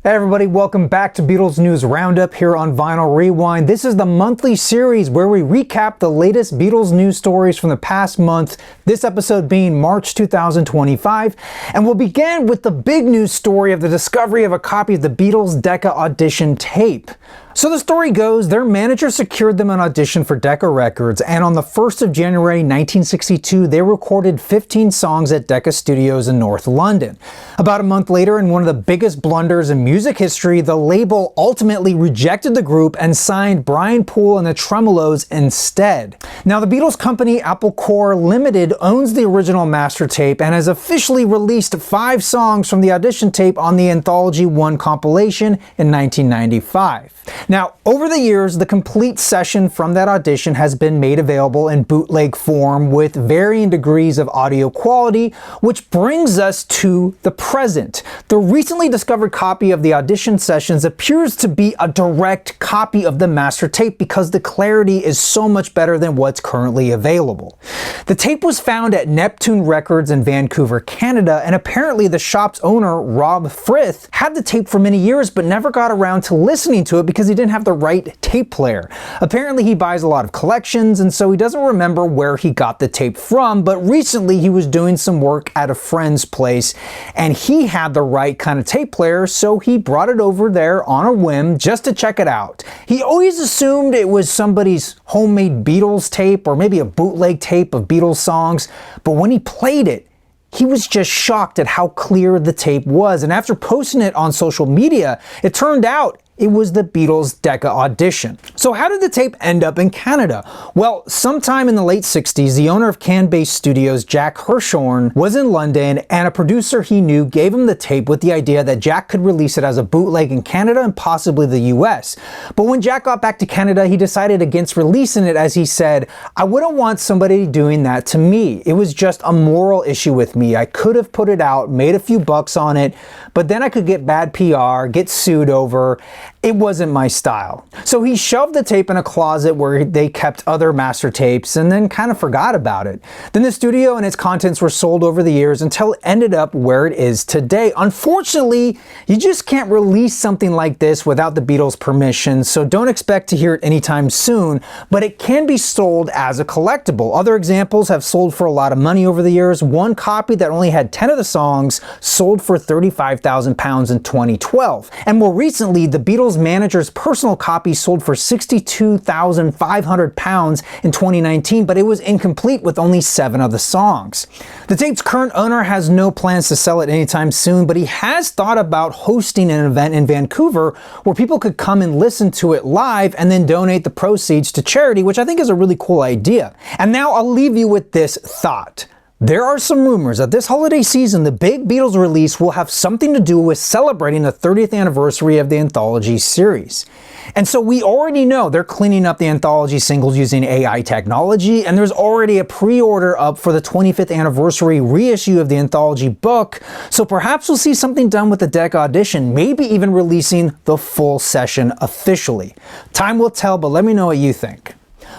Hey everybody, welcome back to Beatles News Roundup here on Vinyl Rewind. This is the monthly series where we recap the latest Beatles news stories from the past month, this episode being March 2025, and we'll begin with the big news story of the discovery of a copy of the Beatles Decca Audition Tape. So the story goes, their manager secured them an audition for Decca Records, and on the 1st of January 1962, they recorded 15 songs at Decca Studios in North London. About a month later, in one of the biggest blunders in music history, the label ultimately rejected the group and signed Brian Poole and the Tremolos instead. Now, the Beatles company Apple Corps Limited owns the original master tape and has officially released 5 songs from the audition tape on the Anthology 1 compilation in 1995. Now, over the years, the complete session from that audition has been made available in bootleg form with varying degrees of audio quality, which brings us to the present. The recently discovered copy of the audition sessions appears to be a direct copy of the master tape because the clarity is so much better than what's currently available. The tape was found at Neptune Records in Vancouver, Canada, and apparently the shop's owner, Rob Frith, had the tape for many years but never got around to listening to it because he didn't have the right tape player. Apparently he buys a lot of collections, and so he doesn't remember where he got the tape from, but recently he was doing some work at a friend's place and he had the right kind of tape player, so he brought it over there on a whim just to check it out. He always assumed it was somebody's homemade Beatles tape or maybe a bootleg tape of Beatles songs, but when he played it, he was just shocked at how clear the tape was, and after posting it on social media, it turned out it was the Beatles Decca Audition. So how did the tape end up in Canada? Well, sometime in the late 60s, the owner of Can-based studios, Jack Hirshhorn, was in London, and a producer he knew gave him the tape with the idea that Jack could release it as a bootleg in Canada and possibly the US. But when Jack got back to Canada, he decided against releasing it as he said, "I wouldn't want somebody doing that to me. It was just a moral issue with me. I could have put it out, made a few bucks on it, but then I could get bad PR, get sued over. It wasn't my style." So he shoved the tape in a closet where they kept other master tapes and then kind of forgot about it. Then the studio and its contents were sold over the years until it ended up where it is today. Unfortunately, you just can't release something like this without the Beatles' permission, so don't expect to hear it anytime soon, but it can be sold as a collectible. Other examples have sold for a lot of money over the years. One copy that only had 10 of the songs sold for £35,000 in 2012. And more recently, the Beatles manager's personal copy sold for £62,500 in 2019, but it was incomplete with only 7 of the songs. The tape's current owner has no plans to sell it anytime soon, but he has thought about hosting an event in Vancouver where people could come and listen to it live and then donate the proceeds to charity, which I think is a really cool idea. And now I'll leave you with this thought. There are some rumors that this holiday season, the big Beatles release will have something to do with celebrating the 30th anniversary of the Anthology series. And so we already know they're cleaning up the Anthology singles using AI technology, and there's already a pre-order up for the 25th anniversary reissue of the Anthology book, so perhaps we'll see something done with the Decca Audition, maybe even releasing the full session officially. Time will tell, but let me know what you think.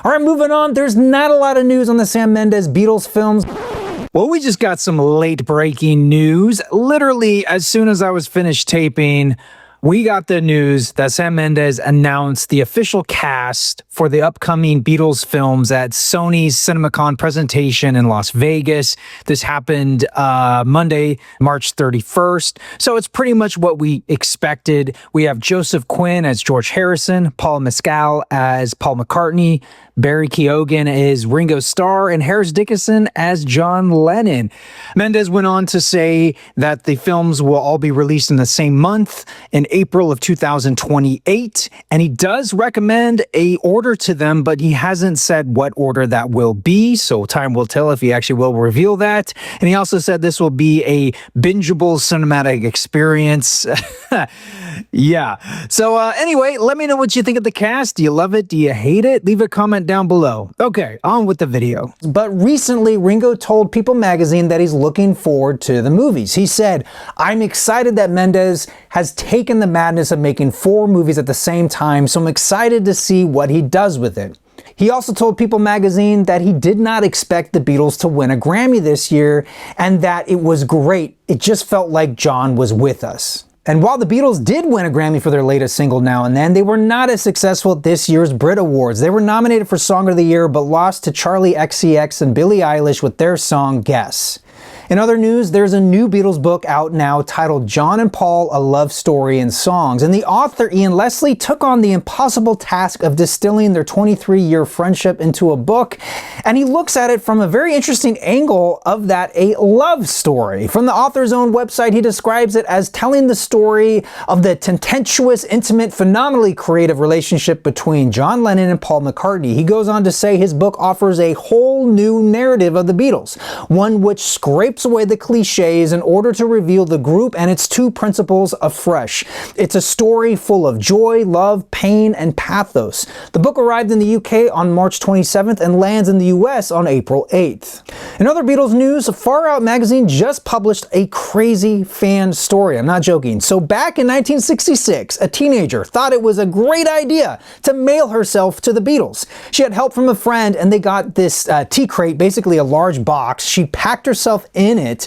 Alright, moving on, there's not a lot of news on the Sam Mendes Beatles films. Well, we just got some late breaking news. Literally, as soon as I was finished taping, we got the news that Sam Mendes announced the official cast for the upcoming Beatles films at Sony's CinemaCon presentation in Las Vegas. This happened Monday, March 31st. So it's pretty much what we expected. We have Joseph Quinn as George Harrison, Paul Mescal as Paul McCartney, Barry Keoghan as Ringo Starr, and Harris Dickinson as John Lennon. Mendes went on to say that the films will all be released in the same month, in April of 2028, and he does recommend a order to them, but he hasn't said what order that will be, so time will tell if he actually will reveal that. And he also said this will be a bingeable cinematic experience. Yeah. So anyway, let me know what you think of the cast. Do you love it? Do you hate it? Leave a comment down below. Okay, on with the video. But recently, Ringo told People magazine that he's looking forward to the movies. He said, "I'm excited that Mendes has taken the madness of making 4 movies at the same time, so I'm excited to see what he does with it." He also told People magazine that he did not expect the Beatles to win a Grammy this year and that it was great. It just felt like John was with us. And while the Beatles did win a Grammy for their latest single Now and Then, they were not as successful at this year's Brit Awards. They were nominated for Song of the Year, but lost to Charli XCX and Billie Eilish with their song Guess. In other news, there's a new Beatles book out now titled John and Paul, A Love Story in Songs, and the author, Ian Leslie, took on the impossible task of distilling their 23-year friendship into a book, and he looks at it from a very interesting angle of that, a love story. From the author's own website, he describes it as telling the story of the tempestuous, intimate, phenomenally creative relationship between John Lennon and Paul McCartney. He goes on to say his book offers a whole new narrative of the Beatles, one which scrapes away the cliches in order to reveal the group and its two principles afresh. It's a story full of joy, love, pain, and pathos. The book arrived in the UK on March 27th and lands in the US on April 8th. In other Beatles news, Far Out magazine just published a crazy fan story. I'm not joking. So back in 1966, a teenager thought it was a great idea to mail herself to the Beatles. She had help from a friend and they got this tea crate, basically a large box. She packed herself in it,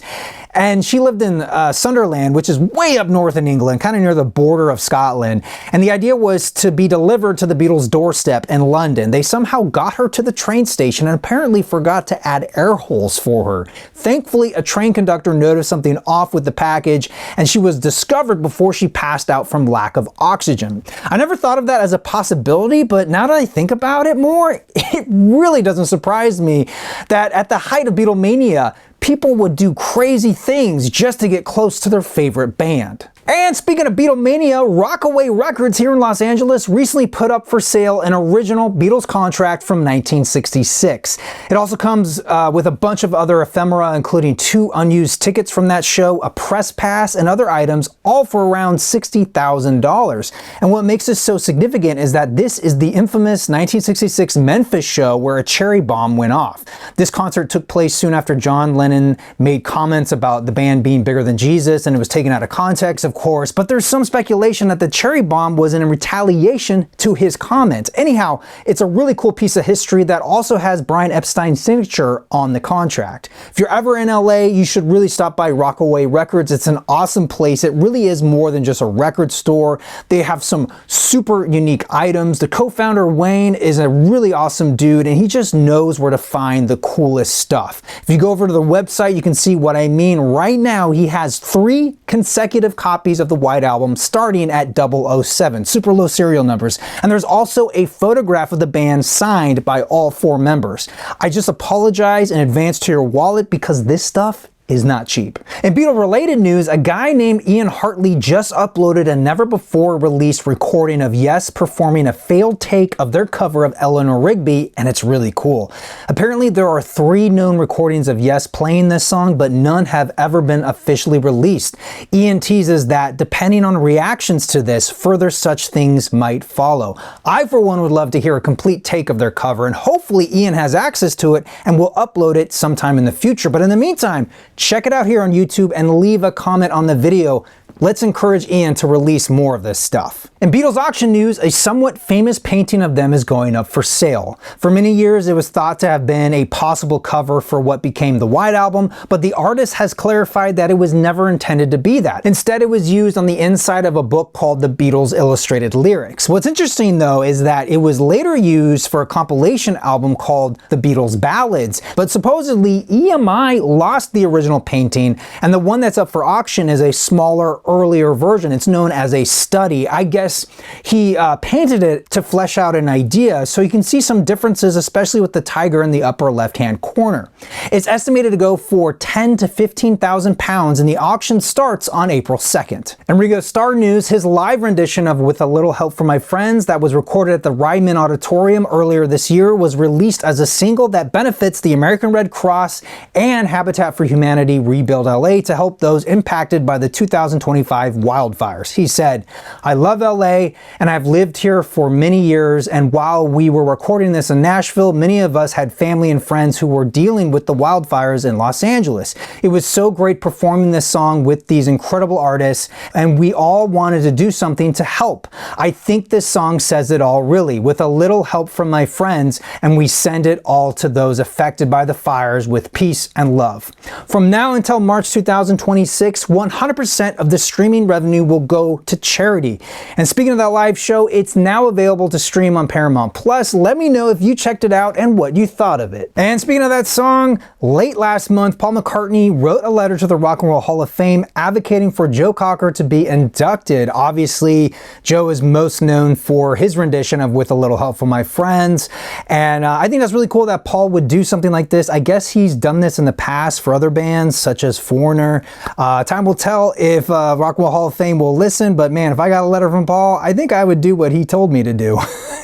and she lived in Sunderland, which is way up north in England, kind of near the border of Scotland. And the idea was to be delivered to the Beatles' doorstep in London. They somehow got her to the train station and apparently forgot to add air holes for her. Thankfully, a train conductor noticed something off with the package, and she was discovered before she passed out from lack of oxygen. I never thought of that as a possibility, but now that I think about it more, it really doesn't surprise me that at the height of Beatlemania, people would do crazy things just to get close to their favorite band. And speaking of Beatlemania, Rockaway Records here in Los Angeles recently put up for sale an original Beatles Contract from 1966. It also comes with a bunch of other ephemera, including 2 unused tickets from that show, a press pass, and other items, all for around $60,000. And what makes this so significant is that this is the infamous 1966 Memphis show where a cherry bomb went off. This concert took place soon after John Lennon made comments about the band being bigger than Jesus, and it was taken out of context, of course, but there's some speculation that the cherry bomb was in retaliation to his comments. Anyhow, it's a really cool piece of history that also has Brian Epstein's signature on the contract. If you're ever in LA, you should really stop by Rockaway Records. It's an awesome place. It really is more than just a record store. They have some super unique items. The co-founder, Wayne, is a really awesome dude, and he just knows where to find the coolest stuff. If you go over to the website, you can see what I mean. Right now, he has 3 consecutive copies of the White Album starting at 007, super low serial numbers. And there's also a photograph of the band signed by all 4 members. I just apologize in advance to your wallet because this stuff is not cheap. In Beatle-related news, a guy named Ian Hartley just uploaded a never-before-released recording of Yes performing a failed take of their cover of Eleanor Rigby, and it's really cool. Apparently, there are 3 known recordings of Yes playing this song, but none have ever been officially released. Ian teases that, depending on reactions to this, further such things might follow. I, for one, would love to hear a complete take of their cover, and hopefully Ian has access to it and will upload it sometime in the future. But in the meantime, check it out here on YouTube and leave a comment on the video. Let's encourage Ian to release more of this stuff. In Beatles auction news, a somewhat famous painting of them is going up for sale. For many years, it was thought to have been a possible cover for what became the White Album, but the artist has clarified that it was never intended to be that. Instead, it was used on the inside of a book called The Beatles Illustrated Lyrics. What's interesting, though, is that it was later used for a compilation album called The Beatles Ballads, but supposedly EMI lost the original painting, and the one that's up for auction is a smaller, earlier version. It's known as a study. I guess he painted it to flesh out an idea, so you can see some differences, especially with the tiger in the upper left-hand corner. It's estimated to go for 10 to 15,000 pounds, and the auction starts on April 2nd. In Ringo Starr news, his live rendition of With a Little Help from My Friends that was recorded at the Ryman Auditorium earlier this year was released as a single that benefits the American Red Cross and Habitat for Humanity Rebuild LA to help those impacted by the 2025 wildfires. He said, "I love LA LA, and I've lived here for many years, and while we were recording this in Nashville, many of us had family and friends who were dealing with the wildfires in Los Angeles. It was so great performing this song with these incredible artists, and we all wanted to do something to help. I think this song says it all, really, with a little help from my friends, and we send it all to those affected by the fires with peace and love. From now until March 2026, 100% of the streaming revenue will go to charity. And speaking of that live show, it's now available to stream on Paramount Plus. Let me know if you checked it out and what you thought of it. And speaking of that song, late last month, Paul McCartney wrote a letter to the Rock and Roll Hall of Fame advocating for Joe Cocker to be inducted. Obviously, Joe is most known for his rendition of With a Little Help from My Friends. And I think that's really cool that Paul would do something like this. I guess he's done this in the past for other bands, such as Foreigner. Time will tell if Rock and Roll Hall of Fame will listen, but man, if I got a letter from Paul, I think I would do what he told me to do.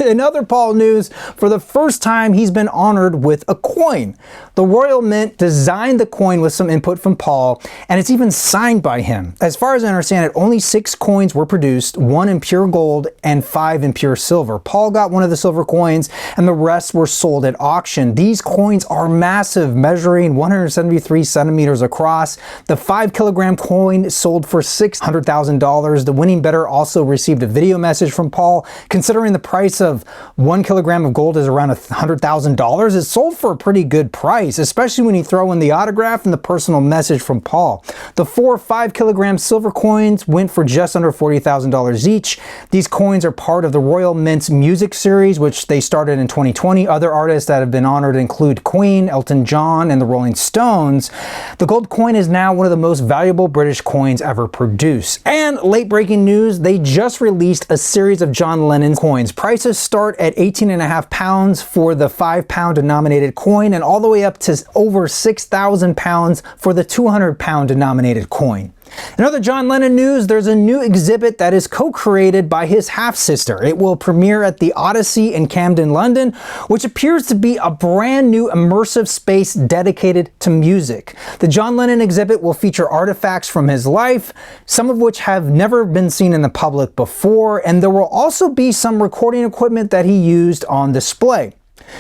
In other Paul news, for the first time, he's been honored with a coin. The Royal Mint designed the coin with some input from Paul, and it's even signed by him. As far as I understand it, only 6 coins were produced, 1 in pure gold and 5 in pure silver. Paul got one of the silver coins, and the rest were sold at auction. These coins are massive, measuring 173 centimeters across. The 5-kilogram coin sold for $600,000. The winning bidder also received a video message from Paul. Considering the price of 1 kilogram of gold is around $100,000, it sold for a pretty good price, especially when you throw in the autograph and the personal message from Paul. The 4 5-kilogram silver coins went for just under $40,000 each. These coins are part of the Royal Mint's music series, which they started in 2020. Other artists that have been honored include Queen, Elton John, and the Rolling Stones. The gold coin is now one of the most valuable British coins ever produced. And late breaking news, they just released a series of John Lennon coins. Prices start at £18.50 for the £5 denominated coin and all the way up to over £6,000 for the £200 denominated coin. In other John Lennon news, there's a new exhibit that is co-created by his half-sister. It will premiere at the Odyssey in Camden, London, which appears to be a brand new immersive space dedicated to music. The John Lennon exhibit will feature artifacts from his life, some of which have never been seen in the public before, and there will also be some recording equipment that he used on display.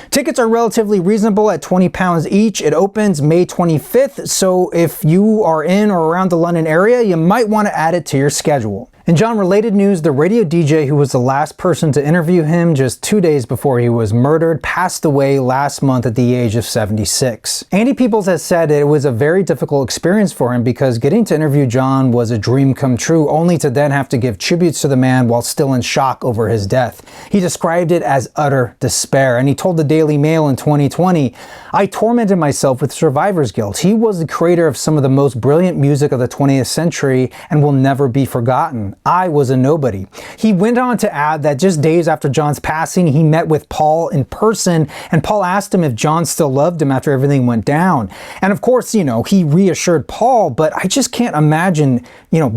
Tickets are relatively reasonable at £20 each. It opens May 25th, so if you are in or around the London area, you might want to add it to your schedule. In John-related news, the radio DJ who was the last person to interview him just 2 days before he was murdered passed away last month at the age of 76. Andy Peebles has said it was a very difficult experience for him because getting to interview John was a dream come true, only to then have to give tributes to the man while still in shock over his death. He described it as utter despair, and he told the Daily Mail in 2020, "I tormented myself with survivor's guilt. He was the creator of some of the most brilliant music of the 20th century and will never be forgotten. I was a nobody." He went on to add that just days after John's passing, he met with Paul in person, and Paul asked him if John still loved him after everything went down. And of course, he reassured Paul, but I just can't imagine,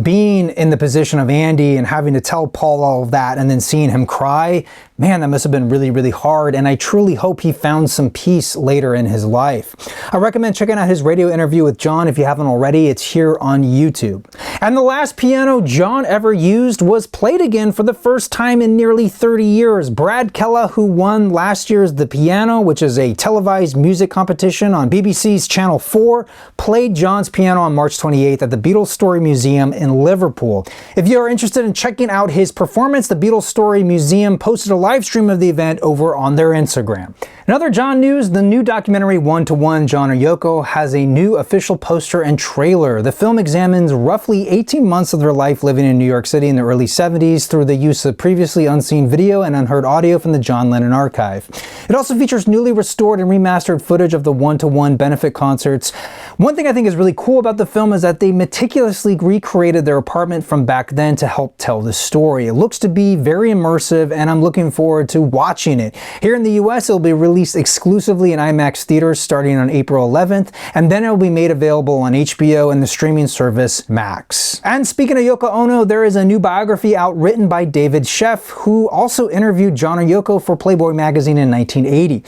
being in the position of Andy and having to tell Paul all of that and then seeing him cry. Man, that must have been really, really hard, and I truly hope he found some peace later in his life. I recommend checking out his radio interview with John if you haven't already. It's here on YouTube. And the last piano John ever used was played again for the first time in nearly 30 years. Brad Kella, who won last year's The Piano, which is a televised music competition on BBC's Channel 4, played John's piano on March 28th at the Beatles Story Museum in Liverpool. If you are interested in checking out his performance, the Beatles Story Museum posted a live stream of the event over on their Instagram. In other John news, the new documentary 1-to-1 John or Yoko has a new official poster and trailer. The film examines roughly 18 months of their life living in New York City in the early 70s through the use of previously unseen video and unheard audio from the John Lennon archive. It also features newly restored and remastered footage of the 1-to-1 benefit concerts. One thing I think is really cool about the film is that they meticulously recreated their apartment from back then to help tell the story. It looks to be very immersive, and I'm looking forward to watching it. Here in the US, it'll be released exclusively in IMAX theaters starting on April 11th, and then it'll be made available on HBO and the streaming service Max. And speaking of Yoko Ono, there is a new biography out written by David Sheff, who also interviewed John or Yoko for Playboy magazine in 1980.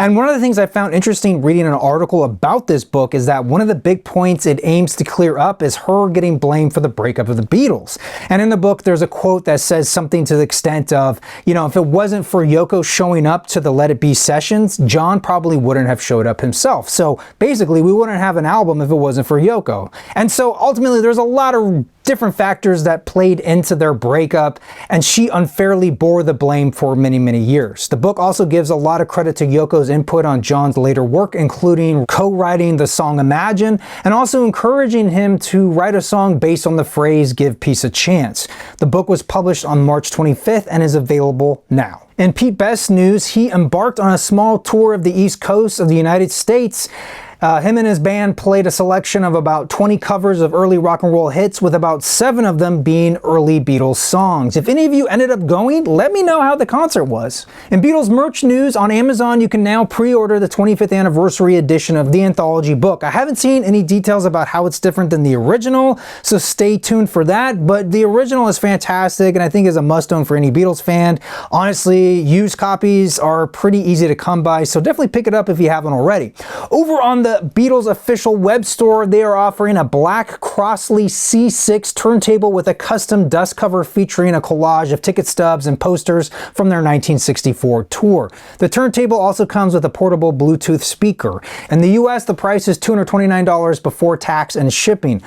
And one of the things I found interesting reading an article about this book is that one of the big points it aims to clear up is her getting blamed for the breakup of the Beatles. And in the book, there's a quote that says something to the extent of, you know, if it wasn't for Yoko showing up to the Let It Be sessions, John probably wouldn't have showed up himself. So basically, we wouldn't have an album if it wasn't for Yoko. And so ultimately, there's a lot of different factors that played into their breakup, and she unfairly bore the blame for many, many years. The book also gives a lot of credit to Yoko's input on John's later work, including co-writing the song Imagine, and also encouraging him to write a song based on the phrase, "Give peace a chance." The book was published on March 25th and is available now. In Pete Best's news, he embarked on a small tour of the East Coast of the United States. Him and his band played a selection of about 20 covers of early rock and roll hits, with about 7 of them being early Beatles songs. If any of you ended up going, let me know how the concert was. In Beatles merch news, on Amazon you can now pre-order the 25th anniversary edition of the anthology book. I haven't seen any details about how it's different than the original, so stay tuned for that, but the original is fantastic and I think is a must-own for any Beatles fan. Honestly, used copies are pretty easy to come by, so definitely pick it up if you haven't already. Over on the Beatles official web store, they are offering a black Crossley C6 turntable with a custom dust cover featuring a collage of ticket stubs and posters from their 1964 tour. The turntable also comes with a portable Bluetooth speaker. In the US, the price is $229 before tax and shipping.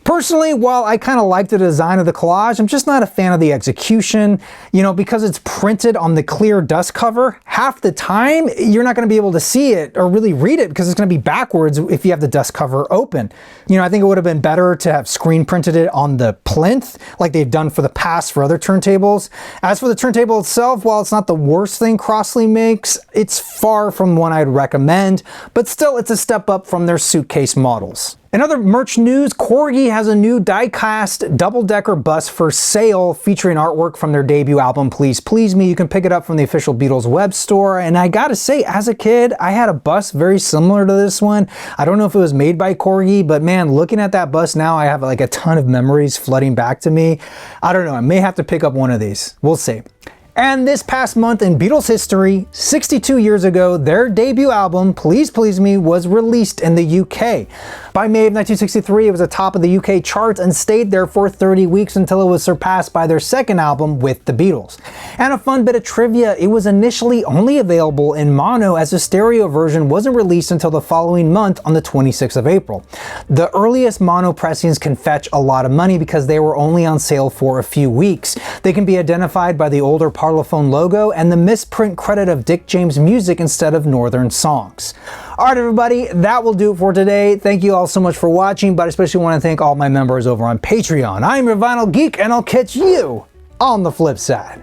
Personally, while I kind of like the design of the collage, I'm just not a fan of the execution. You know, because it's printed on the clear dust cover, half the time you're not going to be able to see it or really read it because it's going to be backwards if you have the dust cover open. You know, I think it would have been better to have screen printed it on the plinth like they've done for the past for other turntables. As for the turntable itself, while it's not the worst thing Crossley makes, it's far from one I'd recommend, but still it's a step up from their suitcase models. In other merch news, Corgi has a new die-cast double-decker bus for sale featuring artwork from their debut album, Please Please Me. You can pick it up from the official Beatles web store. And I gotta say, as a kid, I had a bus very similar to this one. I don't know if it was made by Corgi, but man, looking at that bus now, I have like a ton of memories flooding back to me. I don't know, I may have to pick up one of these. We'll see. And this past month in Beatles history, 62 years ago, their debut album, Please Please Me, was released in the UK. By May of 1963, it was atop of the UK charts and stayed there for 30 weeks until it was surpassed by their second album with the Beatles. And a fun bit of trivia, it was initially only available in mono, as the stereo version wasn't released until the following month on the 26th of April. The earliest mono pressings can fetch a lot of money because they were only on sale for a few weeks. They can be identified by the older Parlophone logo and the misprint credit of Dick James Music instead of Northern Songs. Alright everybody, that will do it for today. Thank you all so much for watching, but I especially want to thank all my members over on Patreon. I'm your Vinyl Geek, and I'll catch you on the flip side.